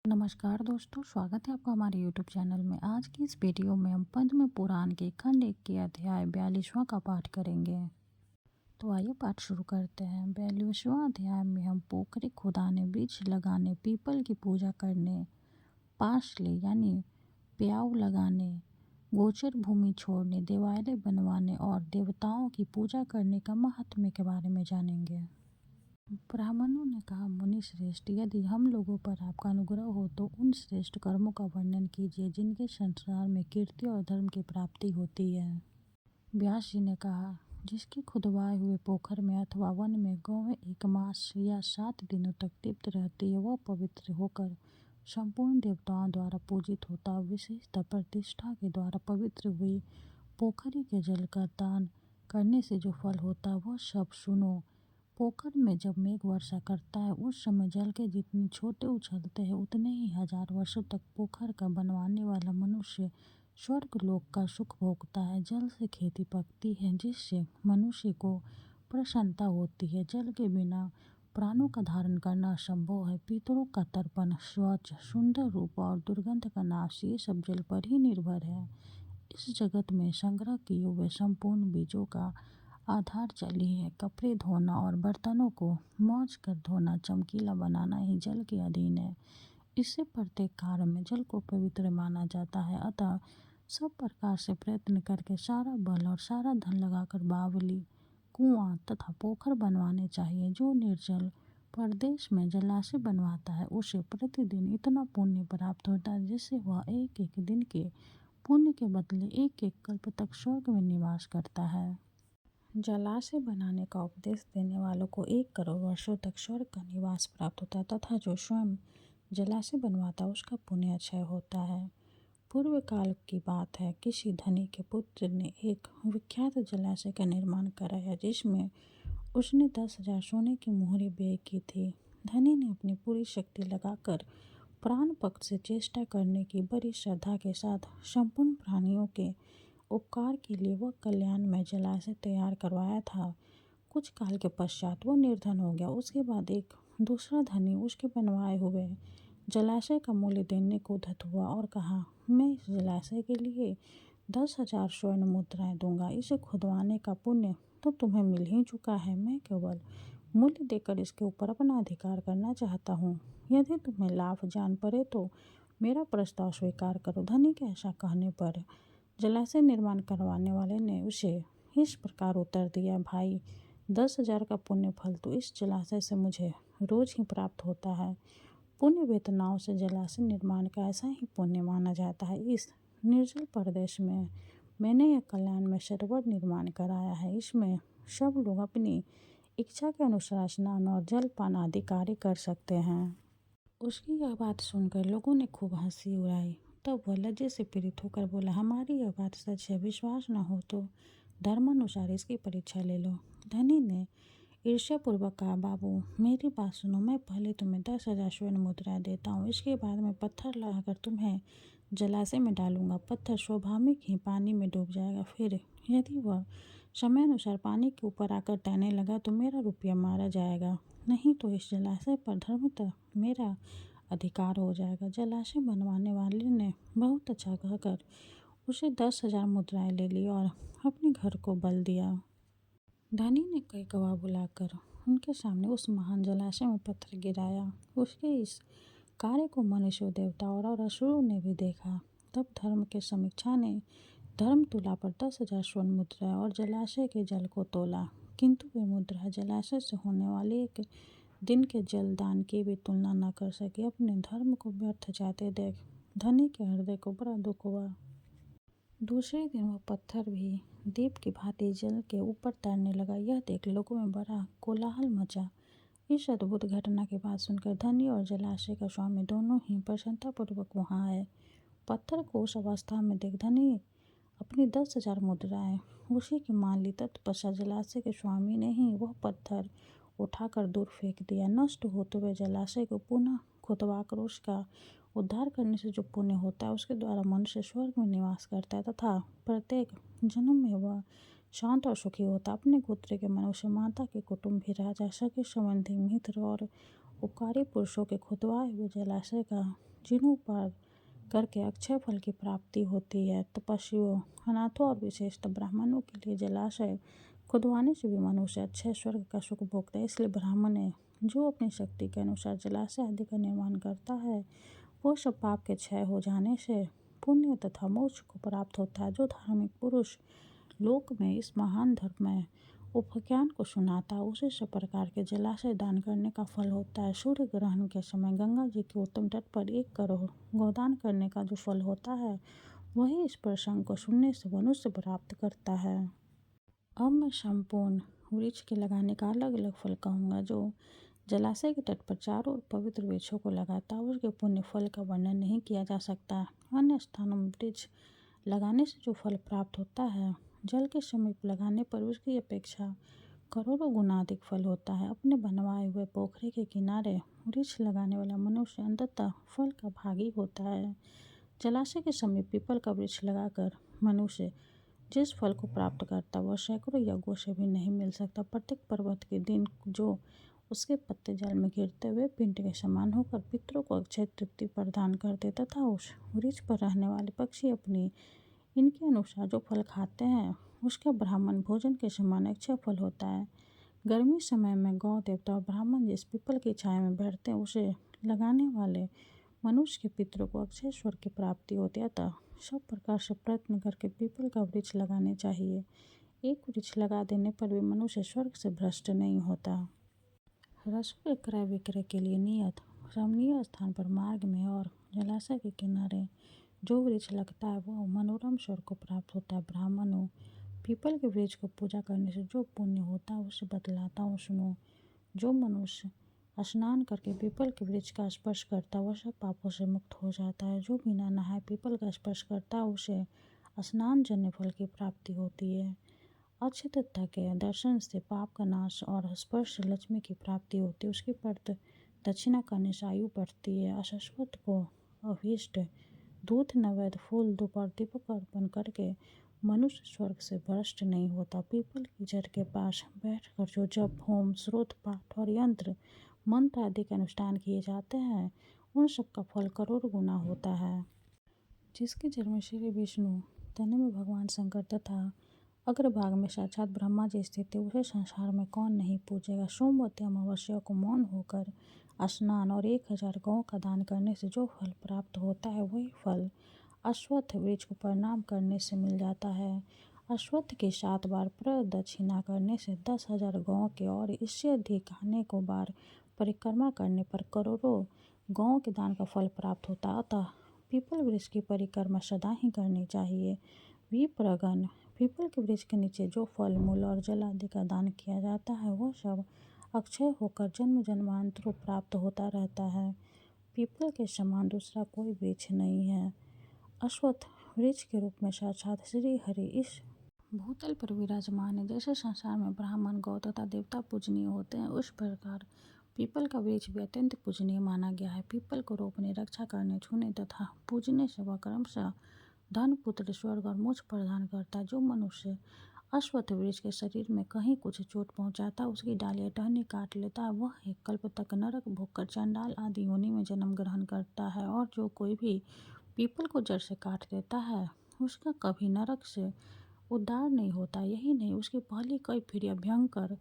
नमस्कार दोस्तों, स्वागत है आपका हमारे YouTube चैनल में। आज की इस वीडियो में हम पद्म पुराण के खंड 1 के अध्याय 42वां का पाठ करेंगे। तो आइए पाठ शुरू करते हैं। 42वां अध्याय में हम पोखरी खुदाने, वृक्ष लगाने, पीपल की पूजा करने, पाशले यानी प्याऊ लगाने, गोचर भूमि छोड़ने, देवालय बनवाने और देवताओं की पूजा करने का महात्म्य के बारे में जानेंगे। ब्राह्मणों ने कहा, मुनि श्रेष्ठ, यदि हम लोगों पर आपका अनुग्रह हो तो उन श्रेष्ठ कर्मों का वर्णन कीजिए जिनके संसार में कीर्ति और धर्म की प्राप्ति होती है। व्यास जी ने कहा, जिसके खुदवाए हुए पोखर में अथवा वन में गौएं 1 मास या 7 दिनों तक तृप्त रहती है, वह पवित्र होकर संपूर्ण देवताओं द्वारा पूजित होता है। विशेषतः प्रतिष्ठा के द्वारा पवित्र हुई पोखरी के जल का दान करने से जो फल होता है वह सब सुनो। पोखर में जब मेघ वर्षा करता है उस समय जल के जितने छोटे उछलते हैं उतने ही 1000 वर्षों तक पोखर का बनवाने वाला मनुष्य स्वर्ग लोक का सुख भोगता है। जल से खेती पकती है जिससे मनुष्य को प्रसन्नता होती है। जल के बिना प्राणों का धारण करना असंभव है। पितरों का तर्पण, स्वच्छ सुंदर रूप और दुर्गंध का नाश, ये सब जल पर ही निर्भर है। इस जगत में संग्रह किए हुए संपूर्ण बीजों का आधार जल ही है। कपड़े धोना और बर्तनों को मौज कर धोना, चमकीला बनाना ही जल के अधीन है। इससे प्रत्येक कार्य में जल को पवित्र माना जाता है। अतः सब प्रकार से प्रयत्न करके सारा बल और सारा धन लगाकर बावली, कुआं तथा पोखर बनवाने चाहिए। जो निर्जल प्रदेश में जलाशय बनवाता है उसे प्रतिदिन इतना पुण्य प्राप्त होता है जिससे वह एक एक दिन के पुण्य के बदले एक एक कल्प तक स्वर्ग में निवास करता है। जलाशय बनाने का उपदेश देने वालों को 1 करोड़ वर्षों तक स्वर्ग का निवास प्राप्त होता है तथा जो स्वयं जलाशय बनवाता है उसका पुण्य क्षय होता है। पूर्व काल की बात है, किसी धनी के पुत्र ने एक विख्यात जलाशय का निर्माण कराया जिसमें उसने 10,000 सोने की मोहरें व्यय की थी। धनी ने अपनी पूरी शक्ति लगाकर प्राण पक्ष से चेष्टा करने की बड़ी श्रद्धा के साथ संपूर्ण प्राणियों के उपकार के लिए वह कल्याणमय जलाशय तैयार करवाया था। कुछ काल के पश्चात वह निर्धन हो गया। उसके बाद एक दूसरा धनी उसके बनवाए हुए जलाशय का मूल्य देने को उद्धत हुआ और कहा, मैं इस जलाशय के लिए 10,000 स्वर्ण मुद्राएं दूंगा। इसे खुदवाने का पुण्य तो तुम्हें मिल ही चुका है। मैं केवल मूल्य देकर इसके ऊपर अपना अधिकार करना चाहता हूँ। यदि तुम्हें लाभ जान पड़े तो मेरा प्रस्ताव स्वीकार करो। धनी के ऐसा कहने पर जलाशय निर्माण करवाने वाले ने उसे इस प्रकार उत्तर दिया, भाई, 10,000 का पुण्य फल तो इस जलाशय से मुझे रोज ही प्राप्त होता है। पुण्य वेतनाओं से जलाशय निर्माण का ऐसा ही पुण्य माना जाता है। इस निर्जल प्रदेश में मैंने यह कल्याण में सरोवर निर्माण कराया है। इसमें सब लोग अपनी इच्छा के अनुसार स्नान और जलपान आदि कार्य कर सकते हैं। उसकी यह बात सुनकर लोगों ने खूब हंसी उड़ाई। तब वह लज्जे से पीड़ित होकर बोला, हमारी यह बात सच है, विश्वास न हो तो धर्मानुसार इसकी परीक्षा ले लो। धनी ने ईर्ष्यापूर्वक कहा, बाबू, मेरी बात सुनो। मैं पहले तुम्हें 10,000 स्वर्ण मुद्राएं देता हूँ। इसके बाद मैं पत्थर लगाकर तुम्हें जलाशय में डालूंगा। पत्थर स्वाभाविक ही पानी में डूब जाएगा। फिर यदि वह समय अनुसार पानी के ऊपर आकर तैरने लगा तो मेरा रुपया मारा जाएगा, नहीं तो इस जलाशय पर धर्मतः मेरा अधिकार हो जाएगा। जलाशय बनवाने वाले ने बहुत अच्छा कहकर उसे 10,000 मुद्राएं ले ली और अपने घर को बल दिया। धनी ने कई गवाह बुलाकर उनके सामने उस महान जलाशय में पत्थर गिराया। उसके इस कार्य को मनुष्य, देवता और असुरों ने भी देखा। तब धर्म के समीक्षा ने धर्म तुला पर 10,000 स्वर्ण मुद्राएं और जलाशय के जल को तोला, किंतु वे मुद्रा जलाशय से होने वाले एक दिन के जल दान की भी तुलना न कर सके। अपने धर्म को व्यर्थ जाते देख धनी के हृदय को बड़ा दुख हुआ। दूसरे दिन वह पत्थर भी दीप की भांति जल के ऊपर तैरने लगा। यह देख लोगों में बड़ा कोलाहल मचा। इस अद्भुत घटना की बात सुनकर धनी और जलाशय का स्वामी दोनों ही प्रसन्नतापूर्वक वहां आए। पत्थर को उस अवस्था में देख धनी अपनी 10,000 मुद्राएं उसी की मान ली। तत्पश्चात जलाशय के स्वामी ने ही वह पत्थर उठाकर दूर फेंक दिया। नष्ट होते हुए जलाशय को पुनः खुदवाकर उसका उद्धार करने से जो पुण्य होता है उसके द्वारा मनुष्य स्वर्ग में निवास करता है तथा प्रत्येक जन्म में वह शांत और सुखी होता। अपने गोत्र के मनुष्य, माता के कुटुंबी, राजा, सगे संबंधी, मित्र और उपकारी पुरुषों के खुदवाए हुए जलाशय का जिन्हों पर करके अक्षय फल की प्राप्ति होती है। तपस्वियों, अनाथों और विशेषतः ब्राह्मणों के लिए जलाशय खुदवाने से भी मनुष्य अक्षय स्वर्ग का सुख भोगता है। इसलिए ब्राह्मण है जो अपनी शक्ति के अनुसार जलाशय आदि का निर्माण करता है, वो सब पाप के क्षय हो जाने से पुण्य तथा मोक्ष को प्राप्त होता है। जो धार्मिक पुरुष लोक में इस महान धर्म में उपाख्यान को सुनाता है, उसे सब प्रकार के जलाशय दान करने का फल होता है। सूर्य ग्रहण के समय गंगा जी के उत्तम तट पर 1 करोड़ गोदान करने का जो फल होता है, वही इस प्रसंग को सुनने से मनुष्य प्राप्त करता है। अब मैं संपूर्ण वृक्ष के लगाने का अलग अलग फल कहूँगा। जो जलाशय के तट पर चारों ओर पवित्र वृक्षों को लगाता है, उसके पुण्य फल का वर्णन नहीं किया जा सकता। अन्य स्थानों में वृक्ष लगाने से जो फल प्राप्त होता है, जल के समीप लगाने पर उसकी अपेक्षा करोड़ों गुना अधिक फल होता है। अपने बनवाए हुए पोखरे के किनारे वृक्ष लगाने वाला मनुष्य अंततः फल का भागी होता है। जलाशय के समीप पीपल का वृक्ष लगाकर मनुष्य जिस फल को प्राप्त करता वह सैकड़ों यज्ञों से भी नहीं मिल सकता। प्रत्येक पर्वत के दिन जो उसके पत्ते जल में गिरते हुए पिंड के समान होकर पितरों को अक्षय तृप्ति प्रदान करते तथा उस वृक्ष पर रहने वाले पक्षी अपनी इनके अनुसार जो फल खाते हैं, उसका ब्राह्मण भोजन के समान अक्षय फल होता है। गर्मी समय में गौ देवता और ब्राह्मण जिस पीपल की छाया में बैठते हैं, उसे लगाने वाले मनुष्य के पितरों को अक्षय स्वर्ग की प्राप्ति होती है। अतः सब प्रकार से प्रयत्न करके पीपल का वृक्ष लगाने चाहिए। एक वृक्ष लगा देने पर भी मनुष्य स्वर्ग से भ्रष्ट नहीं होता। रसों के क्रय विक्रय के लिए नियत रमणीय स्थान पर मार्ग में और जलाशय के किनारे जो वृक्ष लगता है, वह मनोरम स्वर्ग को प्राप्त होता है। ब्राह्मणों, पीपल के वृक्ष को पूजा करने से जो पुण्य होता है उसे बतलाता हूँ, सुनो। जो मनुष्य स्नान करके पीपल के वृक्ष का स्पर्श करता है, वह सब पापों से मुक्त हो जाता है। जो बिना नहाए पीपल का स्पर्श करता है, उसे स्नान जन्य फल की प्राप्ति होती है। अक्षतता के दर्शन से पाप का नाश और स्पर्श से लक्ष्मी की प्राप्ति होती है। उसकी प्रत दक्षिणा करने से आयु बढ़ती है। अश्वत्थ को अभीष्ट दूध, नैवेद्य, फूल, धूप और दीपक अर्पण करके मनुष्य स्वर्ग से भ्रष्ट नहीं होता। पीपल की जड़ के पास बैठकर जो जप, होम, स्रोत, पाठ और यंत्र मंत्र आदि के अनुष्ठान किए जाते हैं, उन सब का फल करोड़ गुना होता है। जिसकी जड़ में श्री विष्णु, तने में भगवान शंकर तथा अग्रभाग में साक्षात ब्रह्मा जी स्थित है, उसे संसार में कौन नहीं पूजेगा। सोमवती अमावस्या को मौन होकर स्नान और 1000 गौ का दान करने से जो फल प्राप्त होता है, वही फल अश्वत्थ वृक्ष को प्रणाम करने से मिल जाता है। अश्वत्थ की 7 बार प्रदक्षिणा करने से 10,000 गौ के और इससे अधिक अनेकों बार परिक्रमा करने पर करोड़ों गौ के दान का फल प्राप्त होता है। अतः पीपल वृक्ष की परिक्रमा सदा ही करनी चाहिए। विप्रगण, पीपल के वृक्ष के नीचे जो फल, मूल और जल आदि का दान किया जाता है, वह सब अक्षय होकर जन्म जन्मांतरों प्राप्त होता रहता है। पीपल के समान दूसरा कोई वृक्ष नहीं है। अश्वत्थ वृक्ष के रूप में साक्षात श्री हरि इस भूतल पर विराजमान है। जैसे संसार में ब्राह्मण, गौ तथा देवता पूजनीय होते हैं, उस प्रकार पीपल का वृक्ष भी अत्यंत पूजनीय माना गया है। पीपल को रोपने, रक्षा करने, छूने तथा पूजने से वह क्रमशः धन, पुत्र, स्वर्ग और मोक्ष प्रदान करता है। जो मनुष्य अश्वत्थ वृक्ष के शरीर में कहीं कुछ चोट पहुंचाता, उसकी डाल या टहनी काट लेता है, वह एक कल्प तक नरक भोगकर चंडाल आदि योनि में जन्म ग्रहण करता है। और जो कोई भी पीपल को जड़ से काट देता है, उसका कभी नरक से उद्धार नहीं होता। यही नहीं, उसकी पहली कई पीढ़ियां भयंकर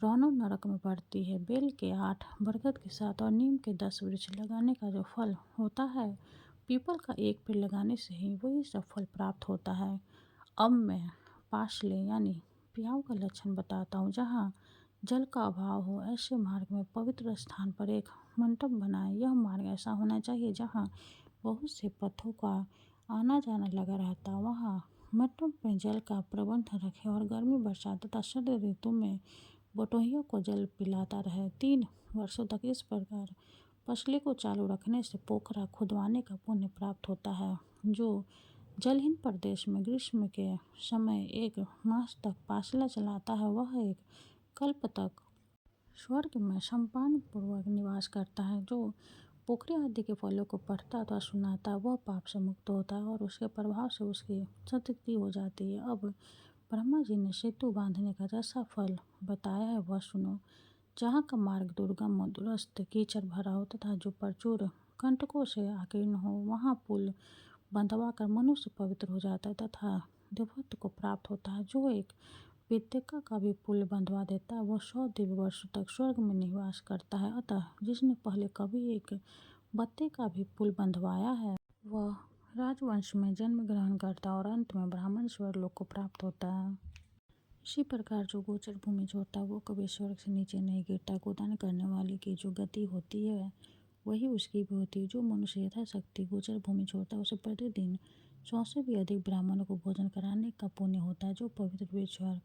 रौनक नरक में पड़ती है। बेल के 8, बरगद के 7 और नीम के 10 वृक्ष लगाने का जो फल होता है, पीपल का एक पेड़ लगाने से ही वही सब फल प्राप्त होता है। अब मैं पाशले यानी प्याऊ का लक्षण बताता हूँ। जहाँ जल का अभाव हो, ऐसे मार्ग में पवित्र स्थान पर एक मंडप बनाएं। यह मार्ग ऐसा होना चाहिए जहाँ बहुत से पथों का आना जाना लगा रहता। वहाँ मंडप में जल का प्रबंध रखें और गर्मी, बरसात तथा शरद ऋतु में बटोहियों को जल पिलाता रहे। 3 वर्षों तक इस प्रकार पसले को चालू रखने से पोखरा खुदवाने का पुण्य प्राप्त होता है। जो जलहीन प्रदेश में ग्रीष्म के समय 1 मास तक पासला चलाता है, वह एक कल्प तक स्वर्ग में सम्मान पूर्वक निवास करता है। जो पोखरे आदि के फलों को पढ़ता अथवा सुनाता है, वह पाप से मुक्त होता है और उसके प्रभाव से उसकी सद्गति हो जाती है। अब ब्रह्मा जी ने सेतु बांधने का जैसा फल बताया है, वह सुनो। जहाँ का मार्ग दुर्गम, दुरस्त, कीचड़ भरा हो तथा जो प्रचुर कंटकों से आकीर्ण हो, वहाँ पुल बंधवा कर मनुष्य पवित्र हो जाता है तथा देवत्व को प्राप्त होता है। जो एक विद्यका का भी पुल बंधवा देता है वह 100 दिव्य वर्षों तक स्वर्ग में निवास करता है। अतः जिसने पहले कभी एक बत्ती का भी पुल बंधवाया है वह राजवंश में जन्म ग्रहण करता है और अंत में ब्राह्मण स्वर्गलोक को प्राप्त होता है। इसी प्रकार जो गोचर भूमि छोड़ता है वो कभी स्वर्ग से नीचे नहीं गिरता। गोदान करने वाले की जो गति होती है वही उसकी भी होती है। जो मनुष्य यथाशक्ति गोचर भूमि छोड़ता है उसे प्रतिदिन 100 से भी अधिक ब्राह्मणों को भोजन कराने का पुण्य होता है। जो पवित्र वृक्ष और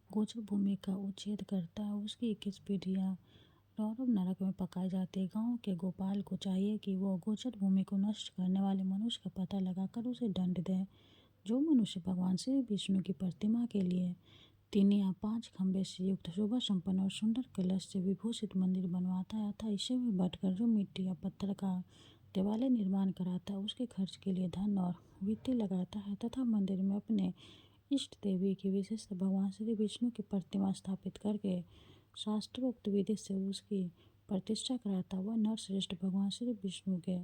गोचर भूमि का उच्छेद करता है उसकी 21 पीढ़ियाँ रौरव नरक में पकाई जाती है। गाँव के गोपाल को चाहिए कि वो गोचर भूमि को नष्ट करने वाले मनुष्य का पता लगाकर उसे दंड दे। जो मनुष्य भगवान श्री विष्णु की प्रतिमा के लिए 3 या 5 खंभे से युक्त शोभा संपन्न और सुंदर कलश से विभूषित मंदिर बनवाता है अतः इससे भी बढ़कर जो मिट्टी या पत्थर का देवालय निर्माण कराता है उसके खर्च के लिए धन और वित्ती लगाता है तथा मंदिर में अपने इष्ट देवी की विशेषता भगवान श्री विष्णु की प्रतिमा स्थापित करके शास्त्रोक्त विधि से उसकी प्रतिष्ठा कराता वह नरश्रेष्ठ भगवान श्री विष्णु के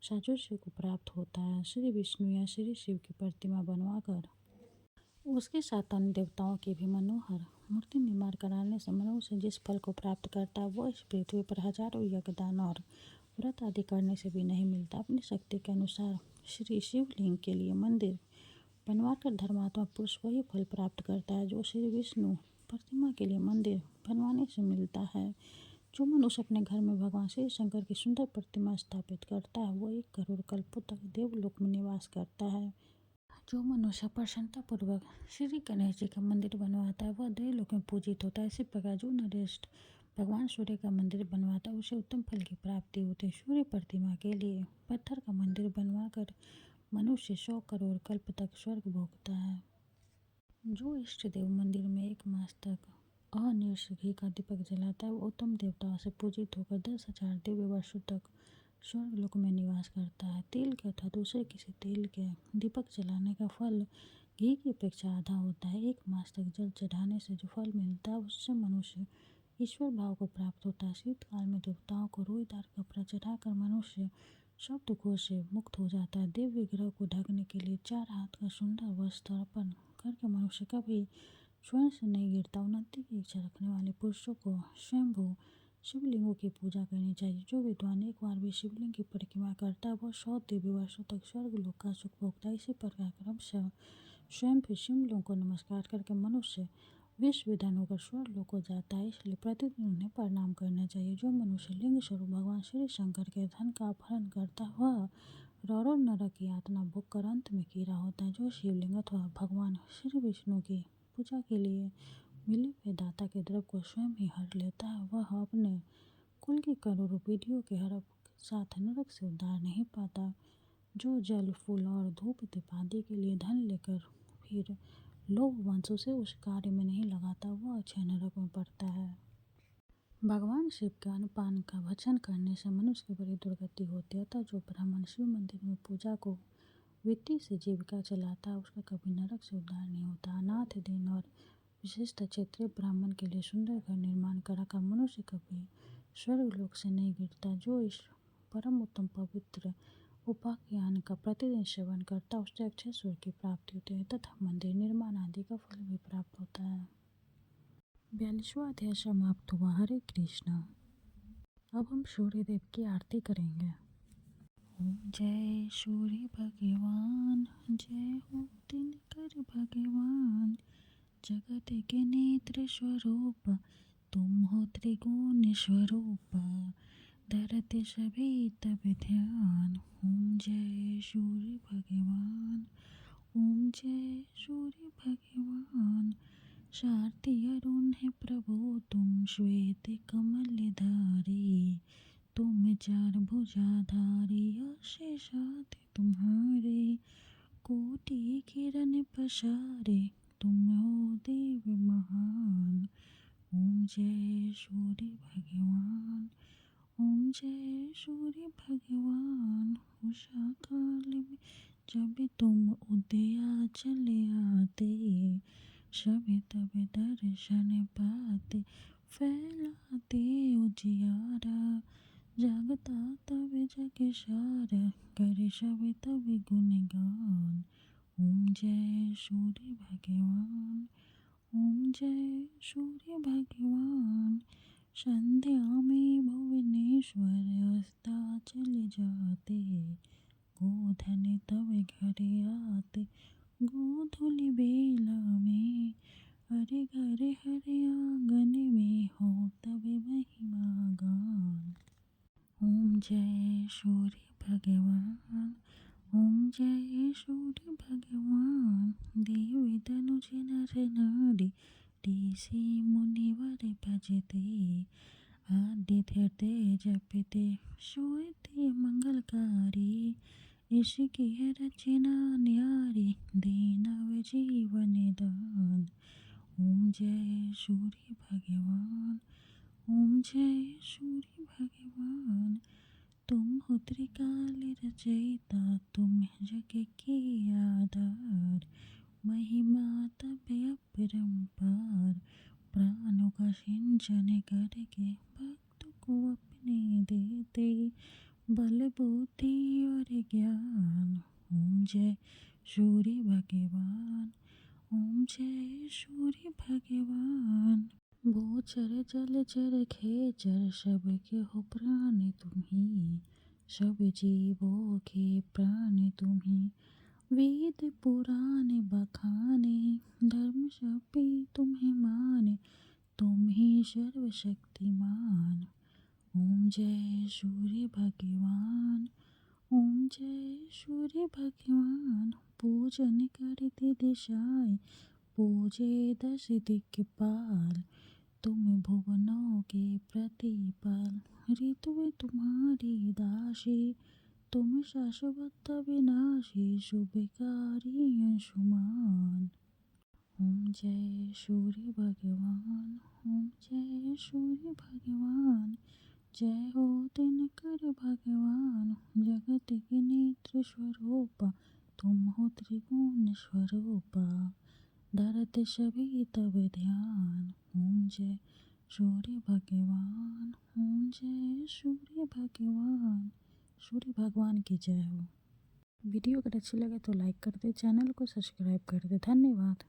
साजुष्य को प्राप्त होता है। श्री विष्णु या श्री शिव की प्रतिमा बनवाकर उसके साथ अन्य देवताओं की भी मनोहर मूर्ति निर्माण कराने से मनुष्य जिस फल को प्राप्त करता है वह इस पृथ्वी पर हजारों यज्ञ दान और व्रत आदि करने से भी नहीं मिलता। अपनी शक्ति के अनुसार श्री शिवलिंग के लिए मंदिर बनवाकर धर्मात्मा पुरुष वही फल प्राप्त करता है जो श्री विष्णु प्रतिमा के लिए मंदिर बनवाने से मिलता है। जो मनुष्य अपने घर में भगवान श्री शंकर की सुंदर प्रतिमा स्थापित करता है वो 1 करोड़ कल्पों तक देवलोक में निवास करता है। जो मनुष्य प्रसन्नतापूर्वक श्री गणेश जी का मंदिर बनवाता है वह देवलोक में पूजित होता है। इसी प्रकार जो नरेश भगवान सूर्य का मंदिर बनवाता है उसे उत्तम फल की प्राप्ति होती है। सूर्य प्रतिमा के लिए पत्थर का मंदिर बनवाकर मनुष्य 100 करोड़ कल्प तक स्वर्ग भोगता है। जो इष्ट देव मंदिर में 1 मास तक अनिर्ष घी का दीपक जलाता है वो उत्तम देवताओं से पूजित होकर 10,000 दिव्य वर्षों तक स्वर्गलोक में निवास करता है। तिल के अथवा दूसरे किसी तेल के दीपक जलाने का फल घी की अपेक्षा आधा होता है। 1 मास तक जल चढ़ाने से जो फल मिलता है उससे मनुष्य ईश्वर भाव को प्राप्त होता है। शीतकाल में देवताओं को रोईदार कपड़ा चढ़ाकर मनुष्य सब दुखों से मुक्त हो जाता है। दिव्य ग्रह को ढकने के लिए 4 हाथ का सुंदर वस्त्र अर्पण करके मनुष्य कभी स्वयं से नहीं गिरता। उन्नति की इच्छा रखने वाले पुरुषों को स्वयंभू शिवलिंगों की पूजा करनी चाहिए। जो विद्वान एक बार भी शिवलिंग की परिक्रमा करता है वह 100 दिव्य वर्षों तक स्वर्गलोक का सुख भोगता है। इसी प्रकार क्रमशः स्वयं भी शिवलिंगों को नमस्कार करके मनुष्य विश्व विधान होकर स्वर्गलोक को जाता है इसलिए प्रतिदिन उन्हें प्रणाम करना चाहिए। जो मनुष्य लिंग स्वरूप भगवान श्री शंकर के धन का अपहरण करता है वह रौरव नरक की यातना भोग कर अंत में कीड़ा होता है। जो शिवलिंग अथवा भगवान श्री विष्णु की पूजा के लिए मिले हुए दाता के द्रव्य को स्वयं ही हर लेता है वह अपने कुल की करोड़ों पीढ़ियों के हड़प साथ नरक से उद्धार नहीं पाता। जो जल फूल और धूप दीप आदि के लिए धन लेकर फिर लोभ वंश से उस कार्य में नहीं लगाता वह अक्षय नरक में पड़ता है। भगवान शिव के अन्नपान का भक्षण करने से मनुष्य की बड़ी दुर्गति होती है। अतः जो ब्राह्मण शिव मंदिर में पूजा को वित्ती से जीविका चलाता है उसका कभी नरक से उद्धार नहीं होता। अनाथ दिन और विशेषतः क्षेत्रीय ब्राह्मण के लिए सुंदर घर निर्माण कराकर मनुष्य कभी स्वर्गलोक से नहीं गिरता। जो इस परम उत्तम पवित्र उपाख्यान का प्रतिदिन सेवन करता उससे अक्षय स्वर्ग की प्राप्ति होती है तथा मंदिर निर्माण आदि का फल भी प्राप्त होता है। 42वां अध्याय समाप्त हुआ। हरे कृष्णा। अब हम सूर्य देव की आरती करेंगे। ओम जय सूर्य भगवान, जय हो दिनकर भगवान। जगत के नेत्र स्वरूप तुम हो त्रिगुण स्वरूप, धरते सभी तब ध्यान। ओम जय सूर्य भगवान, ओम जय सूर्य भगवान। शारदीय अरुण है प्रभु तुम श्वेत कमलधारी, तुम 4 भुजाधारी शेषाद्रि तुम्हारे। कोटि किरण पसारे तुम हो देव महान। ओम जय सूर्य भगवान, ओम जय सूर्य भगवान। उषा काल में जब तुम उदया चले आते, सभी तब दर्शन पाते। फैलाते उजियारा जागता तब जग सारा करे सब तब गुणगान। ओम जय सूर्य भगवान, ओम जय सूर्य भगवान। संध्या में भुवनेश्वर अस्ताचल जाते, गोधन तब घर आते। गोधूलि बेला में हरे घर हरे आंगन में हो तब महिमा गान। ओम जय सूर्य भगवान, ओम जय सूर्य भगवान। देव तनुज नर नारी ऋषि मुनिवर भजते, आदित्य तेज जपते सोते मंगलकारी। इसकी है रचना न्यारी देनव जीवन दान। ओम जय सूर्य भगवान, ओम जय सूर्य भगवान। तुम हो त्रिकाल रचयिता, तुम जग के आधार। महिमा तब अपरंपार, प्राणों का सिंचन करके भक्त को अपने देते, बल बुद्धि और ज्ञान। ओम जय सूर्य भगवान, ओम जय सूर्य भगवान। भूचर जलचर खेचर सबके हो प्राण तुम्ही, सब जीवों के प्राण तुम्ही। वेद पुराण बखाने, धर्म सभी तुम्हें माने, तुम ही सर्वशक्तिमान। ओम जय सूर्य भगवान, ओम जय सूर्य भगवान। पूजन करते दिशाएं, पूजे दश दिक्पाल। तुम भुवनों के प्रतिपाल, ऋतु तुम्हारी दासी। तुम शाश्वत विनाशी, शुभकारी अंशुमान। ओम जय सूर्य भगवान, ओम जय सूर्य भगवान। जय हो दिनकर भगवान, जगत के नेत्र स्वरूपा। तुम हो त्रिगुण स्वरूपा, धरत सभी तब ध्यान। ओम जय सूर्य भगवान, ओम जय सूर्य भगवान। सूर्य भगवान की जय हो। वीडियो अगर अच्छी लगे तो लाइक कर दे, चैनल को सब्सक्राइब कर दे। धन्यवाद।